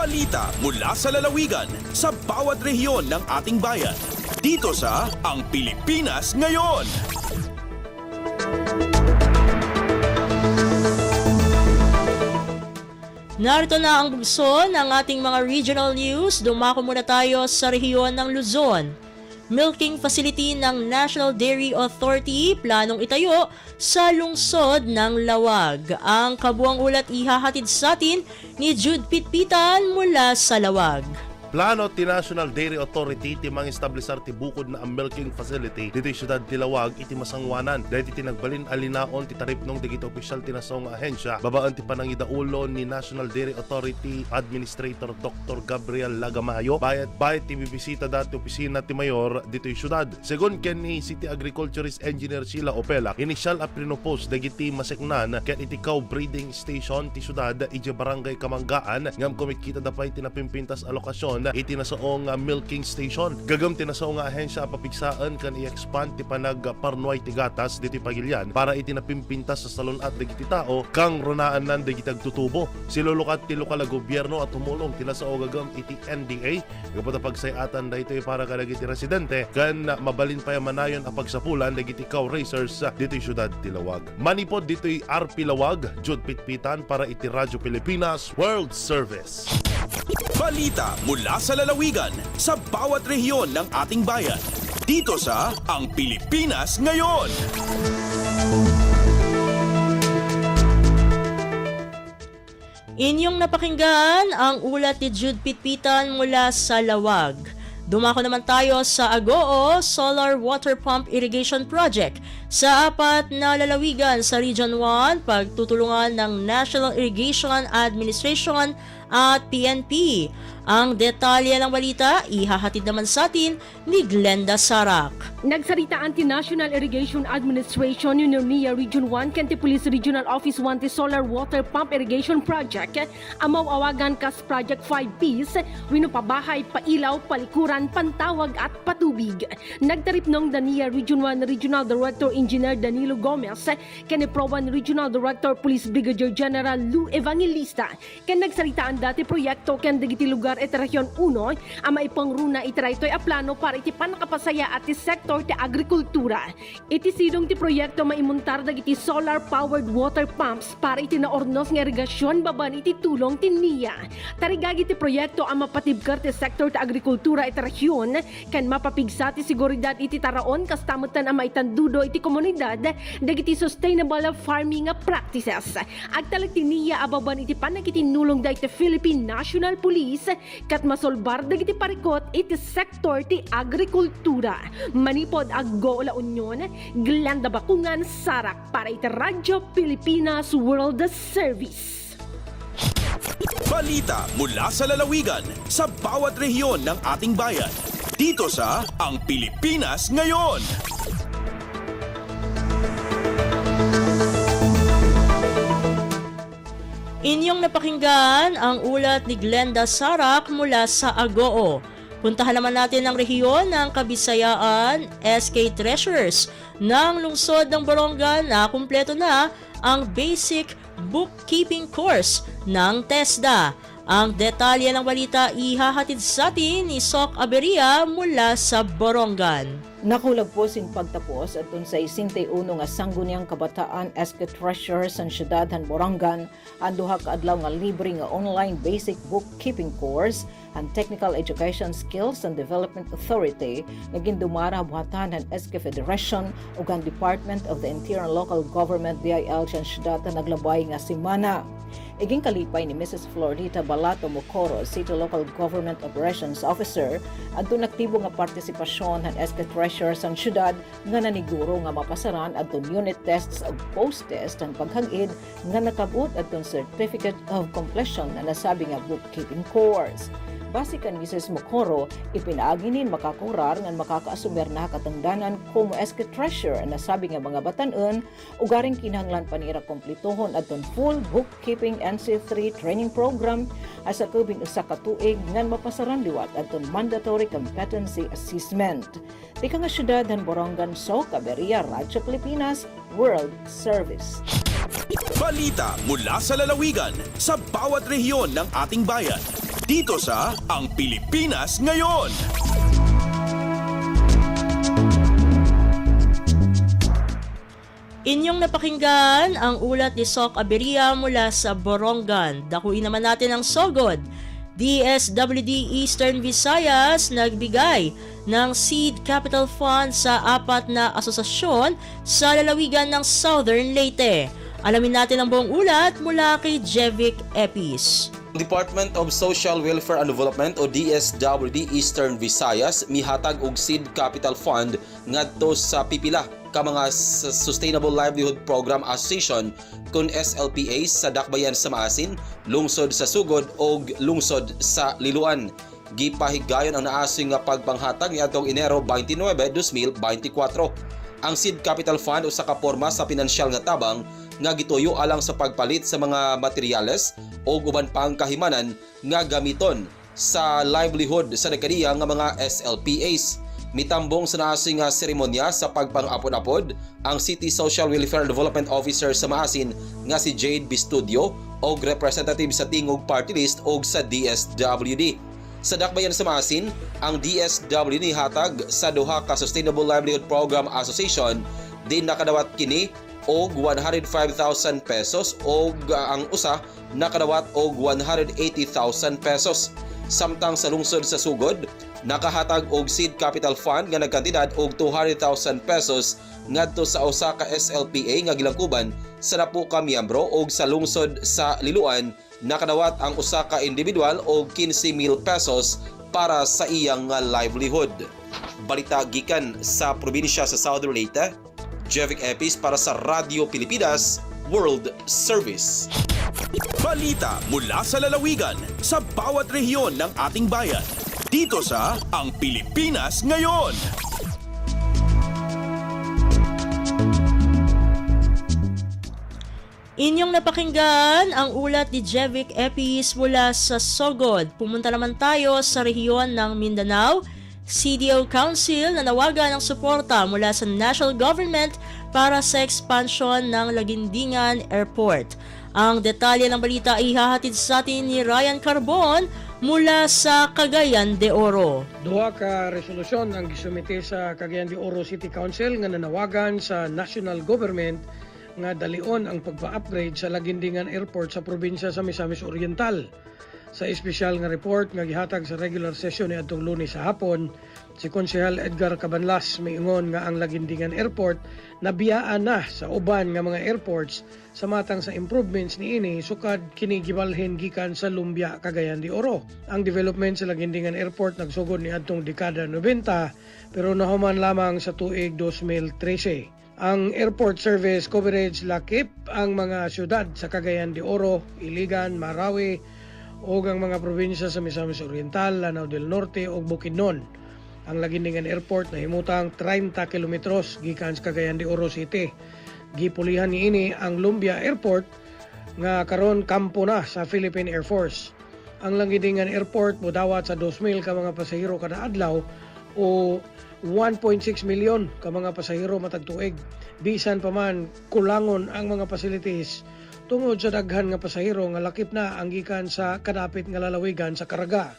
Balita mula sa lalawigan sa bawat rehiyon ng ating bayan. Dito sa Ang Pilipinas Ngayon. Narito na ang bugso ng ating mga regional news. Dumako muna tayo sa rehiyon ng Luzon. Milking facility ng National Dairy Authority planong itayo sa lungsod ng Lawag. Ang kabuang ulat ihahatid sa atin ni Jude Pitpitan mula sa Lawag. Plano ti National Dairy Authority ti mang establisar ti bukod na ang milking facility dito siyudad ti Lawag iti masangwanan. Dahil ti nagbalin alinaon ti taripnong digiti opisyal ti nasong ahensya babaan ti panangidaulo ni National Dairy Authority Administrator Dr. Gabriel Lagamayo bayat ti bibisita dati opisina ti mayor dito siyudad. Segon ken ni City Agriculturist Engineer Sheila Opela, initial a prinopose dagiti maseknan ken iti cow breeding station ti siyudad iti barangay Kamanggaan ngam kumikita dapay ti napimpintas alokasyon iti nasaong milking station. Gagam ti nasaong ahensya papigsaan kan i-expand ti panagparnuay ti gatas diti Pagilian para iti napimpintas sa salon at dagiti tao kang runaan nan dagiti agtutubo. Silulukat ti lokal na gobyerno at tumulong ti nasaong gagam iti NDA gapot pagsayatan daytoy para kadagiti residente kan mabalin pa manayon a pagsapulan dagiti cow racers diti siyudad ti Lawag. Manipod ditoy RP Lawag, Jude Pitpitan para iti Radyo Pilipinas World Service. Balita mula sa lalawigan sa bawat rehiyon ng ating bayan. Dito sa Ang Pilipinas Ngayon. Inyong napakinggan ang ulat ni Jude Pitpitan mula sa Lawag. Dumako naman tayo sa Agoo Solar Water Pump Irrigation Project sa 4 na lalawigan sa Region 1 pagtutulungan ng National Irrigation Administration at PNP. Ang detalye ng balita ihahatid naman sa atin ni Glenda Sarak. Nagsalita ang National Irrigation Administration NIA Region 1 Kente Police Regional Office 1 ti Solar Water Pump Irrigation Project amaw awagan kas Project 5Ps wino pabahay, pailaw, palikuran, pantawag at patubig. Nagtarip ng NIA Region 1 Regional Director Engineer Danilo Gomez kene Pro 1 Regional Director Police Brigadier General Lou Evangelista ken nagsalita ang dati proyekto ken dagiti lugar iti Region 1 ang maipangruna itraytoy a plano para iti panakapasaya at ti sektor ti agrikultura. Iti sidong ti proyekto maimuntar dagiti solar powered water pumps para iti naornos nga irigasyon baban iti tulong ti NIA. Tarigagi ti proyekto ang mapatibkar ti sektor ti agrikultura iti region ken mapapigsa ti seguridad iti taraon kastamutan ang maitandudo iti komunidad dagiti sustainable farming practices. Agtalag ti NIA ababan iti panakitinulong da iti Philippine National Police kat masolbar dagiti parikot iti sektor ti agrikultura. Manipod Agoo La Union, Glenda Bakungan, Sarak para iti Radyo Pilipinas World Service. Balita mula sa lalawigan sa bawat rehiyon ng ating bayan. Dito sa Ang Pilipinas Ngayon. Inyong napakinggan ang ulat ni Glenda Sarak mula sa Agoo. Puntahan naman natin ang rehiyon ng Kabisayaan, SK Treasurers ng lungsod ng Borongan na kumpleto na ang basic bookkeeping course ng TESDA. Ang detalye ng balita ihahatid sa atin ni Sok Aberia mula sa Borongan. Nakulag po sing pagtapos at sa 61 nga sangguniang kabataan SK Treasurers ang siyudad han Borongan ang duha ka adlaw nga libre nga online basic bookkeeping course ang Technical Education Skills and Development Authority nga gindumara buhatan han SK Federation ug ang Department of the Interior and Local Government DIL sa siyudad na naglabay nga semana. Iging kalipay ni Mrs. Florita Balato Mocoro, City Local Government Operations Officer, adto naktibo nga partisipasyon han SK Treasurers ang syudad nga naniguro nga mapasaran adto unit tests ug post-test ang paghangid nga nakabut adto Certificate of Completion na nasabi nga bookkeeping course. Base kan Mrs. Mocoro, ipinaaginin makakurar nga makakaasumer na katangdanan como SK Treasurer na sabi nga mga batanon ugaring kinahanglan panira kompletohon adton full bookkeeping NC3 training program asa kubing usa ka tuig ngan mapasaran liwat adton mandatory competency assessment. Tika nga syudad han Borongan, Sok Aberia, Radyo Pilipinas World Service. Balita mula sa lalawigan sa bawat rehiyon ng ating bayan. Dito sa Ang Pilipinas Ngayon. Inyong napakinggan ang ulat ni Sok Aberia mula sa Borongan. Dakuin naman natin ang sogod. DSWD Eastern Visayas nagbigay ng Seed Capital Fund sa 4 na asosasyon sa lalawigan ng Southern Leyte. Alamin natin ang buong ulat mula kay Jevic Epis. Department of Social Welfare and Development o DSWD Eastern Visayas mihatag og Seed Capital Fund ngadto sa pipila ka mga Sustainable Livelihood Program Association kun SLPA sa Dakbayan sa Maasin, lungsod sa Sugod ug lungsod sa Liloan. Gipahigayon ang naasoy nga pagpanghatag niadtong Enero 29, 2024. Ang Seed Capital Fund usa ka porma sa pinansyal nga tabang nga gituyo alang sa pagpalit sa mga materyales o uban pang kahimanan nga gamiton sa livelihood sa dekadiya nga mga SLPAs. Mitambong sa naasoy nga seremonya sa pagpang-apod-apod ang City Social Welfare and Development Officer sa Maasin nga si Jade Bistudio o representative sa Tingog Party List o sa DSWD. Sa Dakbayan sa Maasin, ang DSWD hatag sa duha ka Sustainable Livelihood Program Association din nakadawat kini og 105,000 pesos o ang usa nakadawat og 180,000 pesos. Samtang sa lungsod sa Sugod, nakahatag og Seed Capital Fund nga nagkantidad og 200,000 pesos ngadto sa usa ka SLPA nga gilangkuban sa 10 ka miyembro og sa lungsod sa Liloan nakadawat ang usa ka individual og 15,000 pesos para sa iyang livelihood. Balita gikan sa probinsya sa Southern Leyte, Jevic Epis para sa Radio Pilipinas World Service. Balita mula sa lalawigan sa bawat rehiyon ng ating bayan. Dito sa Ang Pilipinas Ngayon. Inyong napakinggan ang ulat ni Jevic Epis mula sa Sogod. Pumunta naman tayo sa rehiyon ng Mindanao. CDO Council nanawagan ng suporta mula sa national government para sa expansion ng Lagindingan Airport. Ang detalye ng balita ay ihahatid sa atin ni Ryan Carbon mula sa Cagayan de Oro. Duha ka resolusyon ang gisumite sa Cagayan de Oro City Council nga nanawagan sa national government nga dalion ang pagpa-upgrade sa Lagindingan Airport sa probinsya sa Misamis Oriental. Sa espesyal nga report nga gihatag sa regular session ni adtong Lunes sa hapon, si Konsehal Edgar Cabanlas miingon nga ang Lagindingan Airport nabiyaan na sa uban nga mga airports sa matang sa improvements niini sukad kini gibalhin gikan sa Lumbia, Cagayan de Oro. Ang development sa Lagindingan Airport nagsugod ni adtong dekada 90 pero nahuman lamang sa tuig 2013. Ang airport service coverage lakip ang mga syudad sa Cagayan de Oro, Iligan, Marawi o ang mga probinsya sa Misamis Oriental, Lanao del Norte o Bukidnon. Ang Lagindingan Airport na himutang 30 kilometros gikan sa Cagayan de Oro City. Gipulihan niini ang Lumbia Airport nga karon kampo na sa Philippine Air Force. Ang Lagindingan Airport modawat sa 2,000 ka mga pasahero kada adlaw o 1.6 milyon ka mga pasahero matag tuig. Bisan pa man kulangon ang mga facilities tungod sa daghan nga pasahero nga lakip na ang gikan sa kadapit nga lalawigan sa Caraga.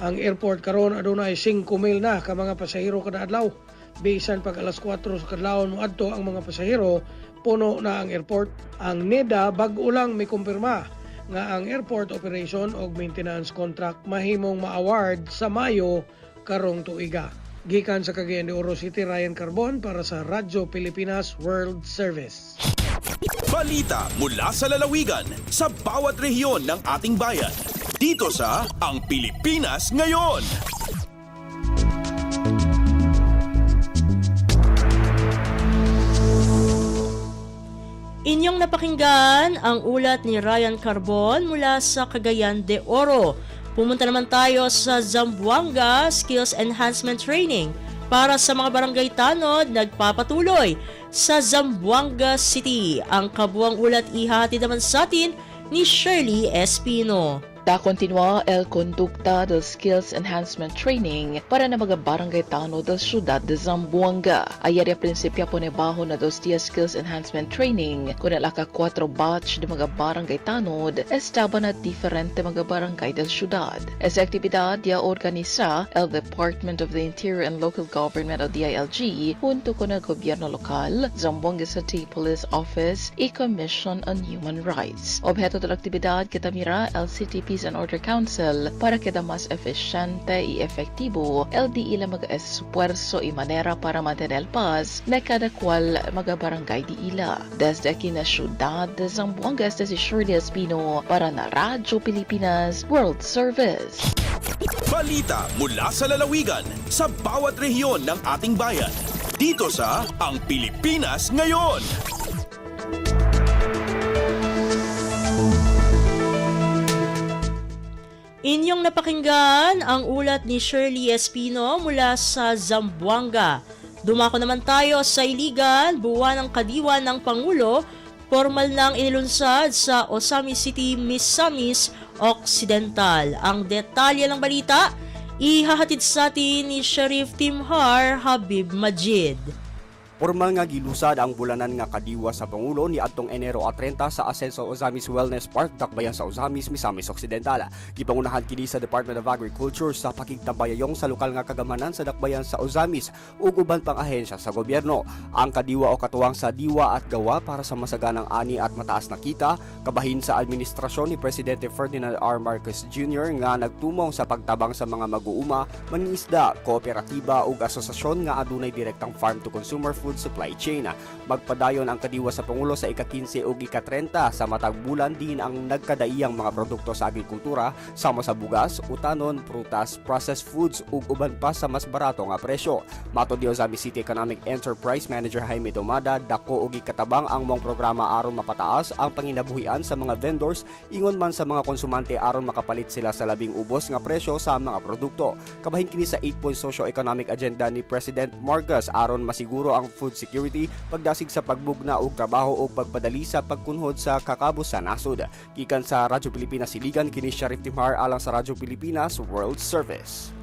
Ang airport karon adunay 5,000 na ka mga pasahero kada adlaw. Bisan pag alas 4 sa kadlawon moadto ang mga pasahero, puno na ang airport. Ang NEDA bag-o lang may kumpirma nga ang airport operation o maintenance contract mahimong ma-award sa Mayo karong tuiga. Gikan sa Cagayan de Oro City, Ryan Carbon para sa Radyo Pilipinas World Service. Balita mula sa lalawigan sa bawat rehiyon ng ating bayan. Dito sa Ang Pilipinas Ngayon. Inyong napakinggan ang ulat ni Ryan Carbon mula sa Cagayan de Oro. Pumunta naman tayo sa Zamboanga Skills Enhancement Training para sa mga barangay tanod nagpapatuloy sa Zamboanga City. Ang kabuang ulat ihatid naman sa atin ni Shirley Espino. Da continua el conducta del Skills Enhancement Training para na mga barangay tano del Ciudad de Zamboanga. Ayer a prinsipya po nebaho na 2 días Skills Enhancement Training kung alaka 4 batch de mga barangay tanod estaba na diferente mga barangay del Ciudad. Esa aktibidad ya organiza el Department of the Interior and Local Government o DILG junto con el gobyerno lokal, Zamboanga City Police Office y Commission on Human Rights. Objeto de la aktibidad kita mira el City Peace and Order Council para queda mas eficiente y efectivo el di ila mag-esfuerzo y manera para mantener paz na kada cual mga barangay di ila. Desde aquí na Ciudad de Zamboanga, este si Shirley Espino para na Radyo Pilipinas World Service. Balita mula sa lalawigan sa bawat rehiyon ng ating bayan. Dito sa Ang Pilipinas Ngayon. Inyong napakinggan ang ulat ni Shirley Espino mula sa Zamboanga. Dumako naman tayo sa Iligan, buwan ng kadiwa ng Pangulo, formal nang inilunsad sa Osamis City, Misamis Occidental. Ang detalye ng balita, ihahatid sa atin ni Sheriff Timhar Habib Majid. Formal nga gilusad ang bulanan nga kadiwa sa Pangulo ni adtong Enero 30 sa Ascenso Osamis Wellness Park, dakbayan sa Osamis, Misamis Occidental. Gipangunahan kini sa Department of Agriculture sa pakigtambayayong sa lokal nga kagamanan sa dakbayan sa Osamis ug uban pang ahensya sa gobyerno. Ang kadiwa o katuwang sa diwa at gawa para sa masaganang ani at mataas na kita, kabahin sa administrasyon ni Presidente Ferdinand R. Marcos Jr. nga nagtumong sa pagtabang sa mga mag-uuma, mangingisda, kooperatiba ug asosasyon nga adunay direktang farm-to-consumer food supply chain. Magpadayon ang kadiwa sa Pangulo sa ika-15 ug ika-30 sa matag bulan din ang nagkadaiyang mga produkto sa agrikultura sama sa bugas, utanon, prutas, processed foods ug uban pa sa mas barato nga presyo. Mato di Osamis City Economic Enterprise Manager Jaime Domada, dako ug ikatabang ang mong programa aron mapataas ang panginabuhian sa mga vendors ingon man sa mga konsumante aron makapalit sila sa labing ubos nga presyo sa mga produkto. Kabahin kini sa 8-point socio-economic agenda ni President Marcos aron masiguro ang food security, pagdasig sa pagbugna og trabaho o pagpadali sa pagkunhod sa kakabus sa nasod. Gikan sa Radyo Pilipinas Iligan, kini Sheriff Timhar alang sa Radyo Pilipinas World Service.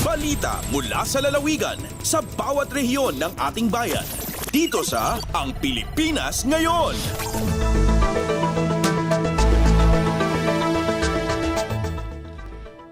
Balita mula sa lalawigan sa bawat rehiyon ng ating bayan. Dito sa Ang Pilipinas Ngayon.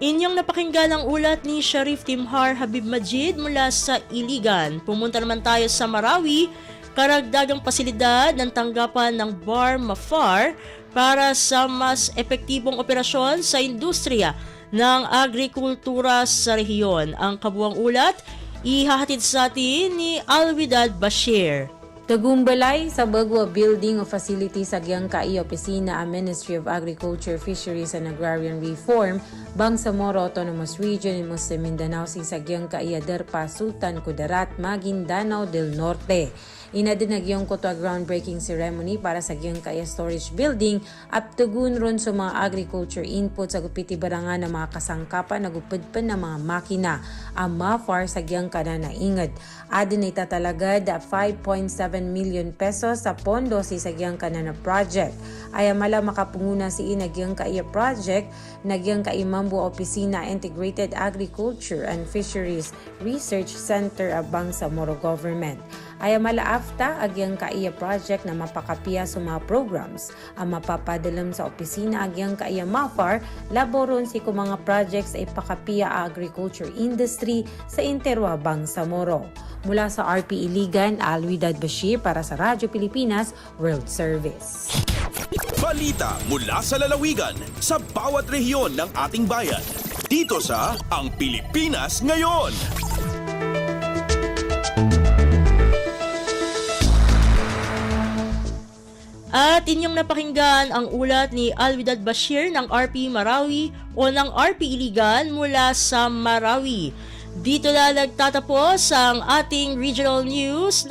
Inyong napakinggan ang ulat ni Sheriff Timhar Habib Majid mula sa Iligan. Pumunta naman tayo sa Marawi, karagdagang pasilidad ng tanggapan ng Bar Mafar para sa mas epektibong operasyon sa industriya ng agrikultura sa rehiyon. Ang kabuang ulat, ihahatid sa atin ni Alwidad Bashir. Tagumbalay sa bagwa building o facility sa Giyangkai Opisina ang Ministry of Agriculture, Fisheries and Agrarian Reform, Bangsamoro Autonomous Region in Muslim Mindanao si sa Giyangkai Derpa Sultan Kudarat, Maguindanao del Norte. Inadinagyong ko to a groundbreaking ceremony para sa Giyangkai Storage Building at tugun ron sa mga agriculture input sa gupiti barangan ng mga kasangkapan na gupidpan ng mga makina ang MAFAR sa Giyangka na naingad. Adin ay tatalagad 5.7 million pesos sa pondo si sa Giyangka na project. Ay mala makapunguna si Giyangkai project na Giyangkai Mambu Opisina Integrated Agriculture and Fisheries Research Center of Bangsamoro Government. Ay mala afta agyang kaiya project na mapakapiya sa mga programs ang mapapadalam sa opisina agyang kaiya MAFAR laboron si kung mga projects ay pakapiya agriculture industry sa Interwa Bangsamoro. Mula sa RP Iligan, Alwidad Bashir para sa Radyo Pilipinas World Service. Balita mula sa lalawigan sa bawat rehiyon ng ating bayan. Dito sa Ang Pilipinas Ngayon. At inyong napakinggan ang ulat ni Alwidad Bashir ng RP Marawi o ng RP Iligan mula sa Marawi. Dito na nagtatapos ang ating regional news.